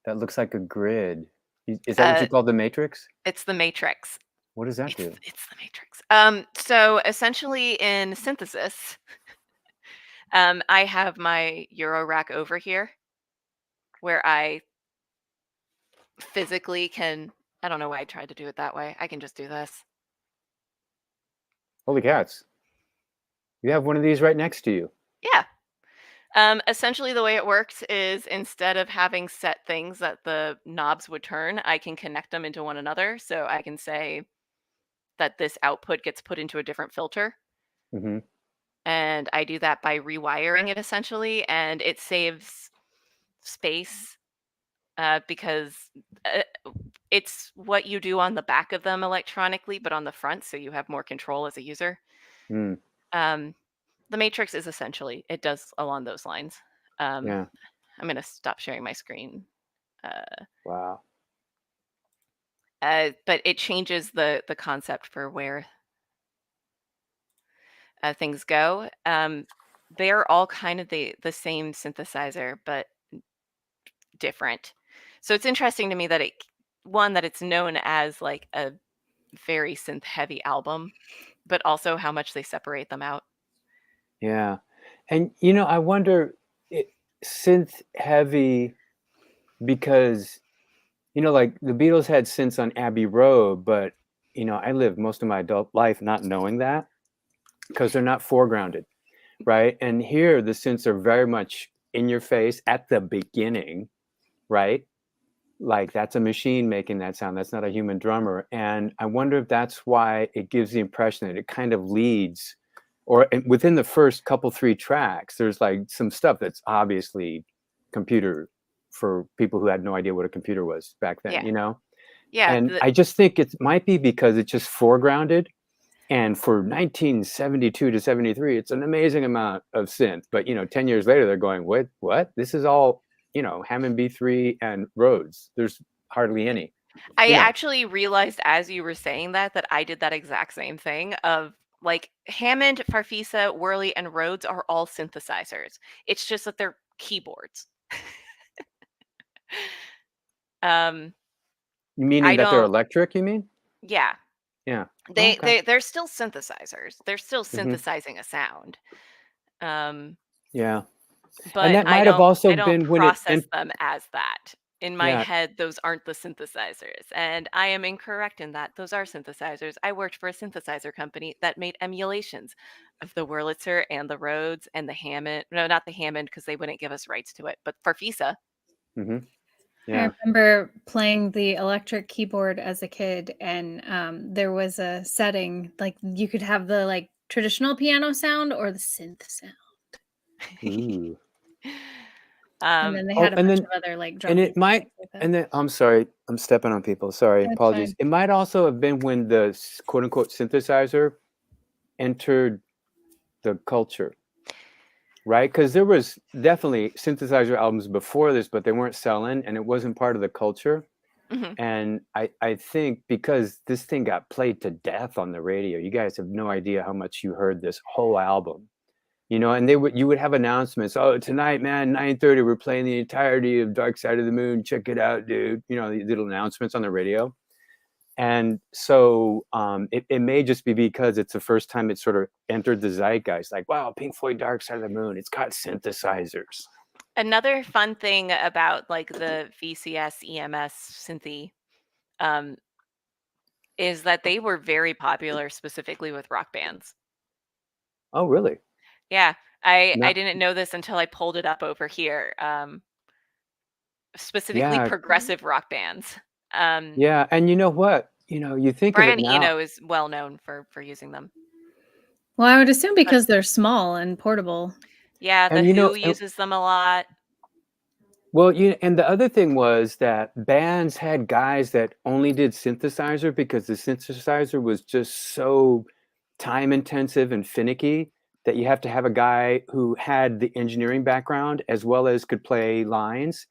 that looks like a grid? Is that what Uh, you call the matrix? it's the matrix. What does that It's do? it's the matrix. So essentially in synthesis, I have my Euro rack over here where I physically can. I don't know why I tried to do it that way. I can just do this. Holy cats. You have one of these right next to you. Yeah. Essentially, the way it works is instead of having set things that the knobs would turn, I can connect them into one another. So I can say that this output gets put into a different filter. Hmm. And I do that by rewiring it essentially. And it saves space because uh, it's what you do on the back of them electronically, but on the front. So you have more control as a user. Mm, Um, the matrix is essentially, it does along those lines. Um, yeah. I'm going to stop sharing my screen. Wow. But it changes the concept for where things go. They're all kind of the same synthesizer, but different. So it's interesting to me that that it's known as like a very synth heavy album, but also how much they separate them out. Yeah. And I wonder, it synth heavy because like the Beatles had synths on Abbey Road, but I lived most of my adult life not knowing that because they're not foregrounded, right? And here the synths are very much in your face at the beginning, right? Like that's a machine making that sound. That's not a human drummer. And I wonder if that's why it gives the impression that it kind of leads, or within the first couple, 3 tracks, there's like some stuff that's obviously computer for people who had no idea what a computer was back then, Yeah. Yeah. And I just think it might be because it's just foregrounded. And for 1972 to 73, it's an amazing amount of synth. But 10 years later, they're going, what? This is all, Hammond B3 and Rhodes. There's hardly any. I You know. actually realized as you were saying that I did that exact same thing of like Hammond, Farfisa, Worley, and Rhodes are all synthesizers. It's just that they're keyboards. um, Meaning I that they're don't. electric, you mean? Yeah, Yeah. Oh, they okay. they they're still synthesizers. They're still Hmm. synthesizing a sound. Um, Yeah. And but that might have also I don't been when it, process and them as that. In my yeah, head, those aren't the synthesizers, and I am incorrect in that. Those are synthesizers. I worked for a synthesizer company that made emulations of the Wurlitzer and the Rhodes and the Hammond. No, not the Hammond because they wouldn't give us rights to it, but Farfisa. hmm I yeah. remember playing the electric keyboard as a kid, and there was a setting like you could have the like traditional piano sound or the synth sound, Ooh. and then they Oh, had a and bunch then, of other like and drumming it might, things like that. and then, I'm sorry, I'm stepping on people. Sorry, That's apologies. fine. It might also have been when the quote unquote synthesizer entered the culture, right? Because there was definitely synthesizer albums before this, but they weren't selling and it wasn't part of the culture. Mhm. And I think because this thing got played to death on the radio, you guys have no idea how much you heard this whole album. And you would have announcements. Oh, tonight, man, 9:30, we're playing the entirety of Dark Side of the Moon. Check it out, dude. These little announcements on the radio. And so it may just be because it's the first time it sort of entered the zeitgeist. Like, wow, Pink Floyd Dark Side of the Moon. It's got synthesizers. Another fun thing about like the VCS EMS synthy um, is that they were very popular specifically with rock bands. Oh, really? Yeah, I Not, didn't know this until I pulled it up over here. Specifically yeah, progressive rock bands. Um, yeah. And you know what? You think of it Brian now. Eno is well known for using them. Well, I would assume But because they're small and portable. yeah, The And you know, Who uses them a lot. well, and the other thing was that bands had guys that only did synthesizer because the synthesizer was just so time intensive and finicky that you have to have a guy who had the engineering background as well as could play lines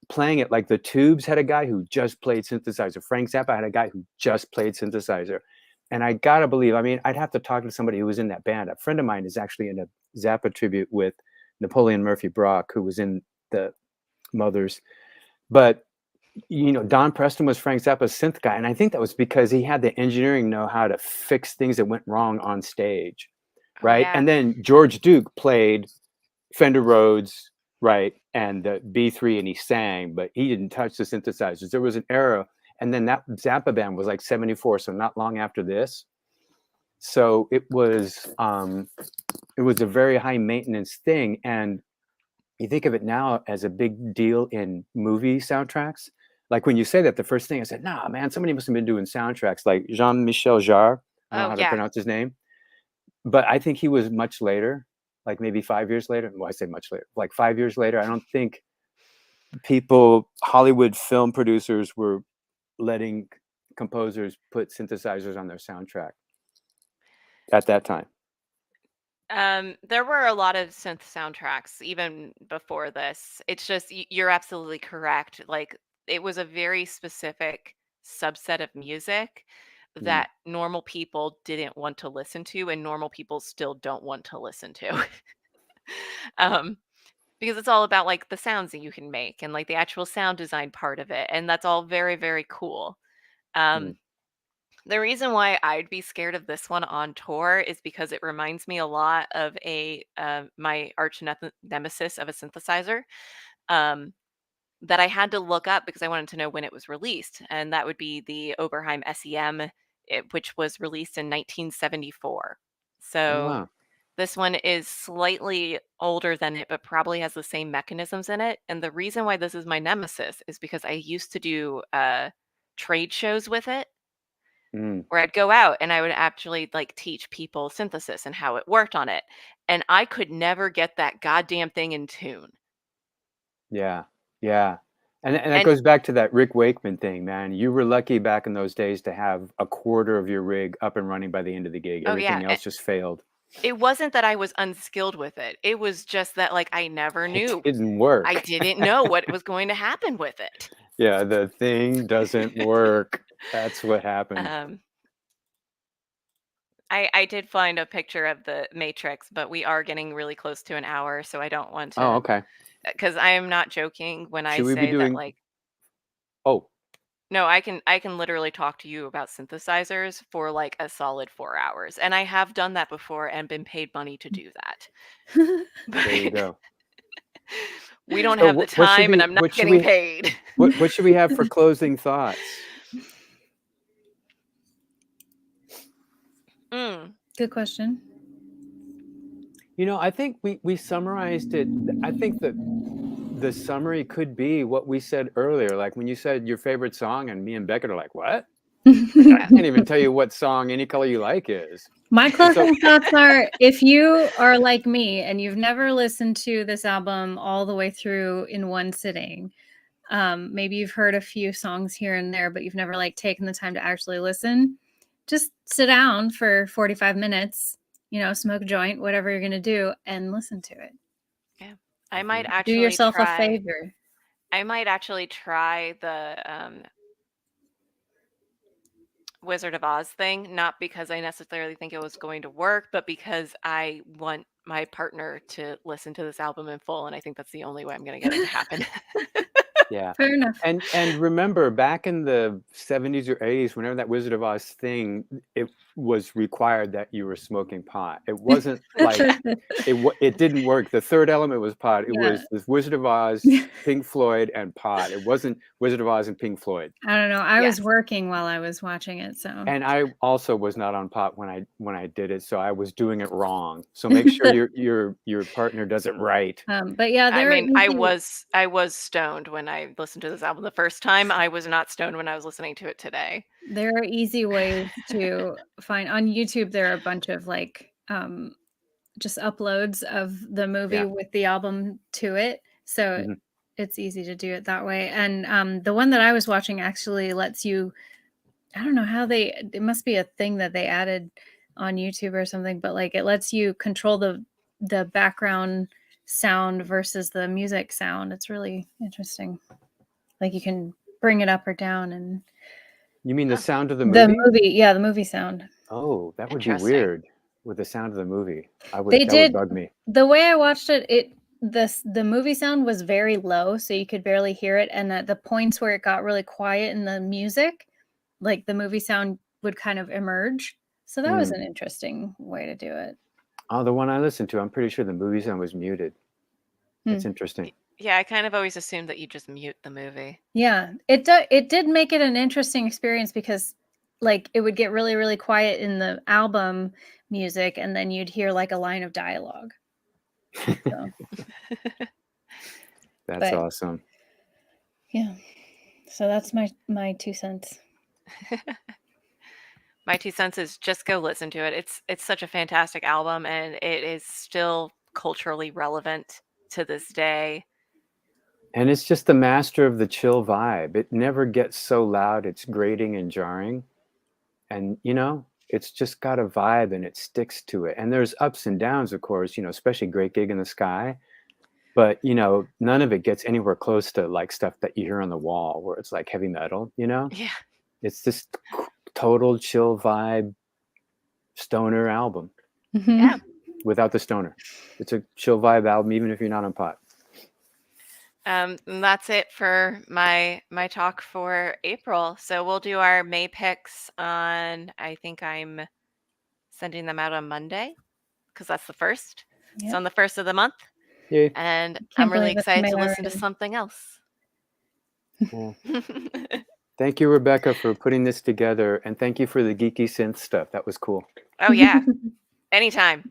playing it. Like the Tubes had a guy who just played synthesizer. Frank Zappa had a guy who just played synthesizer. And I gotta believe, I mean, I'd have to talk to somebody who was in that band. A friend of mine is actually in a Zappa tribute with Napoleon Murphy Brock, who was in the Mothers. But Don Preston was Frank Zappa's synth guy, and I think that was because he had the engineering know-how to fix things that went wrong on stage, Oh right? yeah. And then George Duke played Fender Rhodes, right, and the B3, and he sang, but he didn't touch the synthesizers. There was an era, and then that Zappa band was like 74, so not long after this. So it was a very high maintenance thing, and you think of it now as a big deal in movie soundtracks. Like when you say that, the first thing I said, nah, man, somebody must have been doing soundtracks, like Jean-Michel Jarre. I don't know Oh how to yeah. pronounce his name, but I think he was much later, like maybe 5 years later. Well, I say much later, like 5 years later. I don't think Hollywood film producers were letting composers put synthesizers on their soundtrack at that time. There were a lot of synth soundtracks even before this. It's just you're absolutely correct. Like it was a very specific subset of music Mm, that normal people didn't want to listen to, and normal people still don't want to listen to. um, because it's all about like the sounds that you can make and like the actual sound design part of it, and that's all very, very cool. mm, Um, the reason why I'd be scared of this one on tour is because it reminds me a lot of my nemesis of a synthesizer, um, that I had to look up because I wanted to know when it was released, and that would be the Oberheim SEM, which was released in 1974. oh So wow. this one is slightly older than it, but probably has the same mechanisms in it. And the reason why this is my nemesis is because I used to do trade shows with it, Mm, where I'd go out and I would actually like teach people synthesis and how it worked on it. And I could never get that goddamn thing in tune. yeah, yeah. And that And goes back to that Rick Wakeman thing, man. You were lucky back in those days to have a quarter of your rig up and running by the end of the gig. oh yeah, Everything else just failed. it wasn't that I was unskilled with it. It was just that like I never It knew. didn't I work. didn't know what was going to happen with it. Yeah, the thing doesn't work. That's what happened. Um, I did find a picture of the matrix, but we are getting really close to an hour, so I don't want Oh, to, okay. because I am not joking when I Should we be say that doing? like Oh, no, I can literally talk to you about synthesizers for like a solid 4 hours, and I have done that before and been paid money to do that. there you But go. we don't So have the time and I'm not what should getting we paid. what should we have for closing thoughts? Mm. Good question. I think we summarized it. I think that the summary could be what we said earlier. Like when you said your favorite song, and me and Beckett are like, "What? Like, I can't even tell you what song Any Color You Like is." My And so, closing thoughts are if you are like me and you've never listened to this album all the way through in one sitting, maybe you've heard a few songs here and there, but you've never like taken the time to actually listen, just sit down for 45 minutes, smoke a joint, whatever you're going to do, and listen to it. Yeah. I might Mhm. Do actually yourself a try favor. I might actually try the Wizard of Oz thing, not because I necessarily think it was going to work, but because I want my partner to listen to this album in full, and I think that's the only way I'm going to get it to happen. yeah. Fair enough. And remember, back in the 70s or 80s, whenever that Wizard of Oz thing, it was required that you were smoking pot. It wasn't like it didn't work. The third element was pot. It Yeah. was the Wizard of Oz, Pink Floyd, and pot. It wasn't Wizard of Oz and Pink Floyd. I don't know. I was Yes. working while I was watching it, so. And I also was not on pot when I did it, so I was doing it wrong. So make sure your partner does it right. But yeah, I there are mean, I easy. was stoned when I listened to this album the first time. I was not stoned when I was listening to it today. There are easy ways to find on YouTube. There are a bunch of like just uploads of the movie Yeah. with the album to it. So Mhm. it's easy to do it that way. And the one that I was watching actually lets you, I don't know how it must be a thing that they added on YouTube or something, but like it lets you control the background sound versus the music sound. It's really interesting. Like you can bring it up or down, and You mean the Huh. sound of the the movie? movie, yeah, the movie sound. Oh, that would be Interesting. weird with the sound of the movie. They That would did bug me. the way I watched it, the movie sound was very low, so you could barely hear it, and at the points where it got really quiet in the music, like the movie sound would kind of emerge. So that was Mm. an interesting way to do it. Oh, the one I listened to, I'm pretty sure the movie sound was muted. That's Hmm. interesting. Yeah, I kind of always assumed that you just mute the movie. Yeah, it did make it an interesting experience because like it would get really, really quiet in the album music, and then you'd hear like a line of dialogue. So, That's but awesome. yeah, so that's my 2 cents. My 2 cents is just go listen to it. It's such a fantastic album, and it is still culturally relevant to this day. And it's just the master of the chill vibe. It never gets so loud, it's grating and jarring. And, it's just got a vibe and it sticks to it. And there's ups and downs, of course, especially Great Gig in the Sky. But, none of it gets anywhere close to like stuff that you hear on the wall where it's like heavy metal, Yeah. It's this total chill vibe stoner album Yeah. without the stoner. It's a chill vibe album, even if you're not on pot. And that's it for my talk for April. So we'll do our May picks on, I think I'm sending them out on Monday because that's the first. Yep. So on the first of the month. Yay. And Can't I'm really believe it's excited May to listen to already. something else. Cool. Thank you, Rebecca, for putting this together. And thank you for the geeky synth stuff. That was cool. Oh, yeah. Anytime.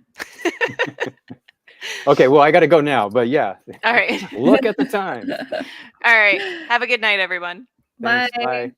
Okay, well, I got to go now, but yeah. All right. Look at the time. All right. Have a good night, everyone. Bye. Thanks. Bye.